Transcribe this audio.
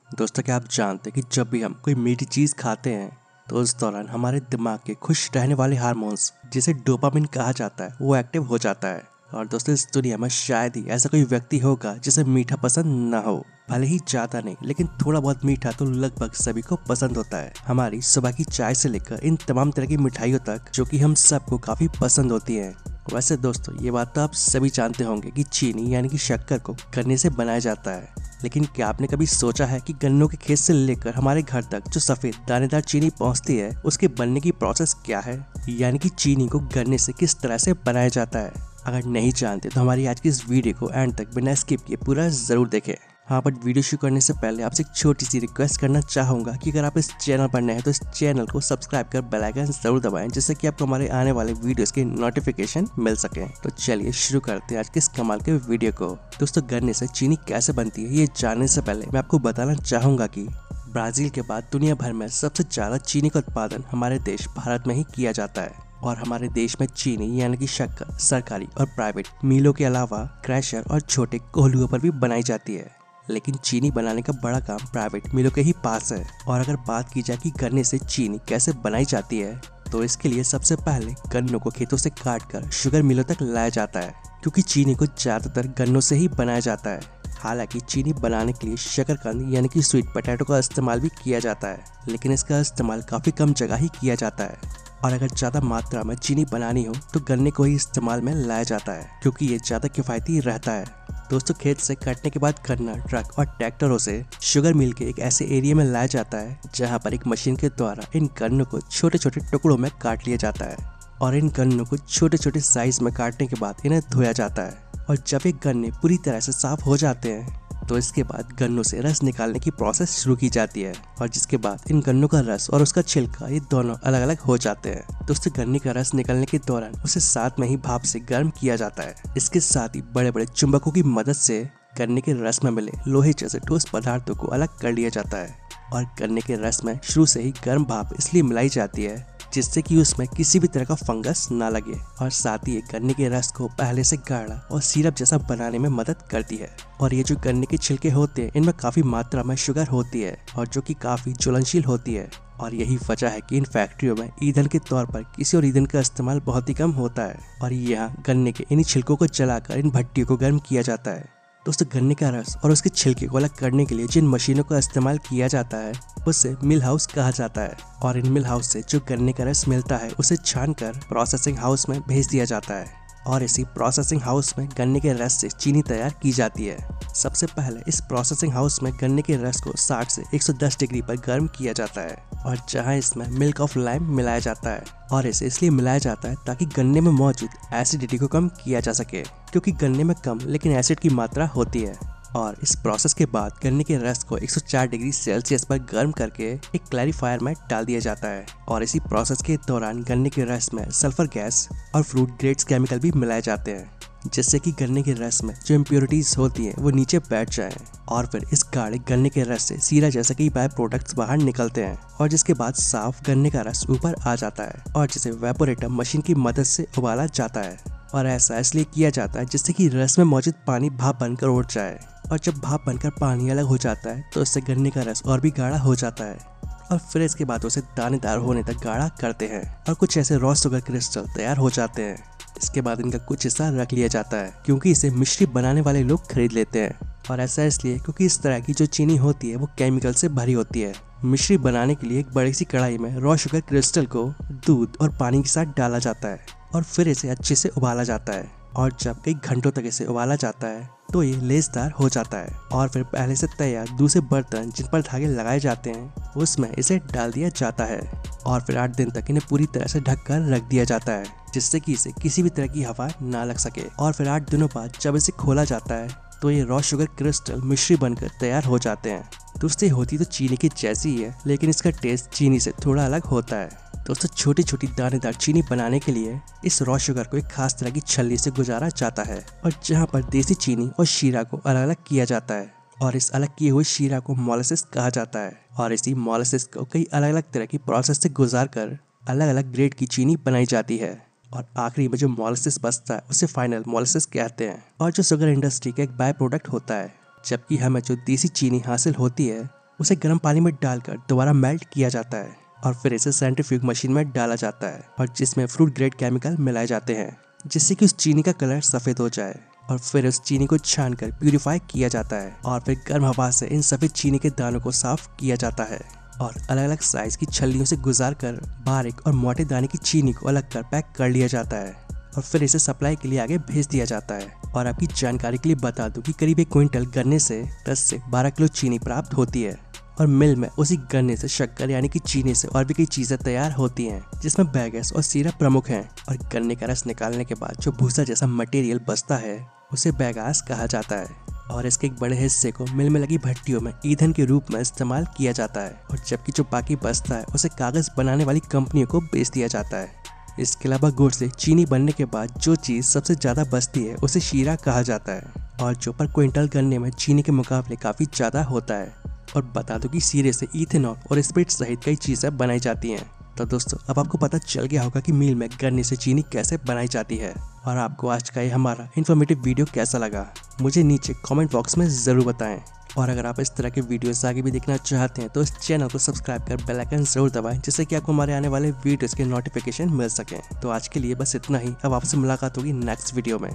दोस्तों, क्या आप जानते हैं कि जब भी हम कोई मीठी चीज़ खाते हैं तो उस दौरान हमारे दिमाग के खुश रहने वाले हार्मोन्स जिसे डोपामिन कहा जाता है वो एक्टिव हो जाता है। और दोस्तों, इस दुनिया में शायद ही ऐसा कोई व्यक्ति होगा जिसे मीठा पसंद ना हो। भले ही ज़्यादा नहीं, लेकिन थोड़ा बहुत मीठा तो लगभग सभी को पसंद होता है। हमारी सुबह की चाय से लेकर इन तमाम तरह की मिठाइयों तक जो कि हम सबको काफ़ी पसंद होती हैं। वैसे दोस्तों, ये बात तो आप सभी जानते होंगे कि चीनी यानी कि शक्कर को गन्ने से बनाया जाता है। लेकिन क्या आपने कभी सोचा है कि गन्नों के खेत से लेकर हमारे घर तक जो सफेद दानेदार चीनी पहुंचती है उसके बनने की प्रोसेस क्या है, यानी कि चीनी को गन्ने से किस तरह से बनाया जाता है। अगर नहीं जानते तो हमारी आज की इस वीडियो को एंड तक बिना स्किप किए पूरा जरूर देखें। हाँ, बट वीडियो शुरू करने से पहले आपसे एक छोटी सी रिक्वेस्ट करना चाहूँगा कि अगर आप इस चैनल पर नए हैं तो इस चैनल को सब्सक्राइब कर बेल आइकन जरूर दबाएं, जिससे कि आपको हमारे आने वाले वीडियोस की नोटिफिकेशन मिल सके। तो चलिए शुरू करते हैं आज के इस कमाल के वीडियो को। दोस्तों, गन्ने से चीनी कैसे बनती है ये जानने से पहले मैं आपको बताना चाहूँगा कि ब्राज़ील के बाद दुनिया भर में सबसे ज़्यादा चीनी का उत्पादन हमारे देश भारत में ही किया जाता है। और हमारे देश में चीनी यानी कि शक्कर सरकारी और प्राइवेट मिलों के अलावा क्रैशर और छोटे कोहलुओं पर भी बनाई जाती है। लेकिन चीनी बनाने का बड़ा काम प्राइवेट मिलों के ही पास है। और अगर बात की जाए कि गन्ने से चीनी कैसे बनाई जाती है तो इसके लिए सबसे पहले गन्नों को खेतों से काटकर शुगर मिलों तक लाया जाता है, क्योंकि चीनी को ज्यादातर गन्नों से ही बनाया जाता है। हालांकि चीनी बनाने के लिए शकरकंद यानी कि स्वीट पोटैटो का इस्तेमाल भी किया जाता है, लेकिन इसका इस्तेमाल काफी कम जगह ही किया जाता है। और अगर ज़्यादा मात्रा में चीनी बनानी हो तो गन्ने को ही इस्तेमाल में लाया जाता है, क्योंकि ये ज़्यादा किफ़ायती रहता है। दोस्तों, खेत से काटने के बाद गन्ना ट्रक और ट्रैक्टरों से शुगर मिल के एक ऐसे एरिया में लाया जाता है जहाँ पर एक मशीन के द्वारा इन गन्नों को छोटे छोटे टुकड़ों में काट लिया जाता है। और इन गन्नों को छोटे छोटे साइज में काटने के बाद इन्हें धोया जाता है। और जब ये गन्ने पूरी तरह से साफ हो जाते हैं तो इसके बाद गन्नों से रस निकालने की प्रोसेस शुरू की जाती है। और जिसके बाद इन गन्नों का रस और उसका छिलका ये दोनों अलग अलग हो जाते हैं। दोस्तों, गन्ने का रस निकलने के दौरान उसे साथ में ही भाप से गर्म किया जाता है। इसके साथ ही बड़े बड़े चुंबकों की मदद से गन्ने के रस में मिले लोहे जैसे ठोस पदार्थों को अलग कर लिया जाता है। और गन्ने के रस में शुरू से ही गर्म भाप इसलिए मिलाई जाती है जिससे कि उसमें किसी भी तरह का फंगस ना लगे। और साथ ही गन्ने के रस को पहले से गाढ़ा और सिरप जैसा बनाने में मदद करती है। और ये जो गन्ने के छिलके होते हैं इनमें काफी मात्रा में शुगर होती है और जो कि काफी ज्वलनशील होती है। और यही वजह है कि इन फैक्ट्रियों में ईंधन के तौर पर किसी और ईंधन का इस्तेमाल बहुत ही कम होता है। और यहाँ गन्ने के इन्हीं छिलकों को जलाकर इन भट्टियों को गर्म किया जाता है। दोस्तों, गन्ने का रस और उसके छिलके को अलग करने के लिए जिन मशीनों का इस्तेमाल किया जाता है उसे मिल हाउस कहा जाता है। और इन मिल हाउस से जो गन्ने का रस मिलता है उसे छानकर प्रोसेसिंग हाउस में भेज दिया जाता है। और इसी प्रोसेसिंग हाउस में गन्ने के रस से चीनी तैयार की जाती है। सबसे पहले इस प्रोसेसिंग हाउस में गन्ने के रस को 60 से 110 डिग्री पर गर्म किया जाता है, और जहां इसमें मिल्क ऑफ लाइम मिलाया जाता है। और इसे इसलिए मिलाया जाता है ताकि गन्ने में मौजूद एसिडिटी को कम किया जा सके, क्योंकि गन्ने में कम लेकिन एसिड की मात्रा होती है। और इस प्रोसेस के बाद गन्ने के रस को 104 डिग्री सेल्सियस पर गर्म करके एक क्लैरिफायर में डाल दिया जाता है। और इसी प्रोसेस के दौरान गन्ने के रस में सल्फर गैस और फ्रूट ग्रेड्स केमिकल भी मिलाए जाते हैं, जिससे कि गन्ने के रस में जो इम्प्योरिटीज होती हैं वो नीचे बैठ जाएं। और फिर इस गाढ़े गन्ने के रस से सीरा जैसे कि बाय प्रोडक्ट्स बाहर निकलते हैं, और जिसके बाद साफ गन्ने का रस ऊपर आ जाता है और जिसे वेपोरेटर मशीन की मदद से उबाला जाता है। और ऐसा इसलिए किया जाता है जिससे कि रस में मौजूद पानी भाप बनकर उड़ जाए। और जब भाप बनकर पानी अलग हो जाता है तो इससे गन्ने का रस और भी गाढ़ा हो जाता है। और फिर इसके बाद उसे दानेदार होने तक गाढ़ा करते हैं और कुछ ऐसे रॉ शुगर क्रिस्टल तैयार हो जाते हैं। इसके बाद इनका कुछ हिस्सा रख लिया जाता है, क्योंकि इसे मिश्री बनाने वाले लोग खरीद लेते हैं। और ऐसा इसलिए क्योंकि इस तरह की जो चीनी होती है वो केमिकल से भरी होती है। मिश्री बनाने के लिए एक बड़ी सी कढ़ाई में रॉ शुगर क्रिस्टल को दूध और पानी के साथ डाला जाता है और फिर इसे अच्छे से उबाला जाता है। और जब कई घंटों तक इसे उबाला जाता है तो ये लेसदार हो जाता है। और फिर पहले से तैयार दूसरे बर्तन जिन पर धागे लगाए जाते हैं उसमें इसे डाल दिया जाता है। और फिर 8 दिन तक इन्हें पूरी तरह से ढककर रख दिया जाता है, जिससे कि इसे किसी भी तरह की हवा ना लग सके। और फिर 8 दिनों बाद जब इसे खोला जाता है तो ये रॉ शुगर क्रिस्टल मिश्री बनकर तैयार हो जाते हैं। दोस्तों, होती तो चीनी की जैसी ही है, लेकिन इसका टेस्ट चीनी से थोड़ा अलग होता है। दोस्तों, छोटी छोटी दानेदार चीनी बनाने के लिए इस रॉ शुगर को एक खास तरह की छलनी से गुजारा जाता है, और जहाँ पर देसी चीनी और शीरा को अलग अलग किया जाता है। और इस अलग किए हुए शीरा को मोलासिस कहा जाता है। और इसी मोलासिस को कई अलग अलग तरह की प्रोसेस से गुजार कर अलग अलग ग्रेड की चीनी बनाई जाती है। और आखिरी में जो मोलासिस बचता है उसे फाइनल मोलासिस कहते हैं, और जो शुगर इंडस्ट्री का एक बाय प्रोडक्ट होता है। जबकि हमें जो देसी चीनी हासिल होती है उसे गर्म पानी में डालकर दोबारा मेल्ट किया जाता है और फिर इसे सेंट्रीफ्यूज मशीन में डाला जाता है और जिसमें फ्रूट ग्रेड केमिकल मिलाए जाते हैं जिससे कि उस चीनी का कलर सफेद हो जाए। और फिर उस चीनी को छानकर प्यूरिफाई किया जाता है और फिर गर्म हवा से इन सफेद चीनी के दानों को साफ किया जाता है और अलग अलग साइज की छल्लियों से गुजार कर बारीक और मोटे दाने की चीनी को अलग कर पैक कर लिया जाता है और फिर इसे सप्लाई के लिए आगे भेज दिया जाता है। और आपकी जानकारी के लिए बता दूं कि करीब 1 क्विंटल गन्ने से 10 से 12 किलो चीनी प्राप्त होती है और मिल में उसी गन्ने से शक्कर यानी कि चीनी से और भी कई चीजें तैयार होती हैं जिसमें बैगेस और सिरप प्रमुख हैं। और गन्ने का रस निकालने के बाद जो भूसा जैसा मटेरियल बचता है उसे बैगास कहा जाता है और इसके एक बड़े हिस्से को मिल में लगी भट्टियों में ईंधन के रूप में इस्तेमाल किया जाता है और जबकि जो बाकी बचता है उसे कागज बनाने वाली कंपनियों को बेच दिया जाता है। इसके अलावा गुड़ से चीनी बनने के बाद जो चीज सबसे ज्यादा बचती है उसे शीरा कहा जाता है और जो पर क्विंटल गन्ने में चीनी के मुकाबले काफी ज्यादा होता है। और बता दो कि शीरे से इथेनॉल और स्पिरिट सहित कई चीजें बनाई जाती हैं। तो दोस्तों अब आपको पता चल गया होगा कि मील में गन्ने से चीनी कैसे बनाई जाती है। और आपको आज का ये हमारा इन्फॉर्मेटिव वीडियो कैसा लगा मुझे नीचे कमेंट बॉक्स में जरूर बताएं। और अगर आप इस तरह के वीडियोस आगे भी देखना चाहते हैं तो इस चैनल को सब्सक्राइब कर बेल आइकन जरूर दबाएं जिससे कि आपको हमारे आने वाले वीडियोस के नोटिफिकेशन मिल सके। तो आज के लिए बस इतना ही, अब आपसे मुलाकात होगी नेक्स्ट वीडियो में।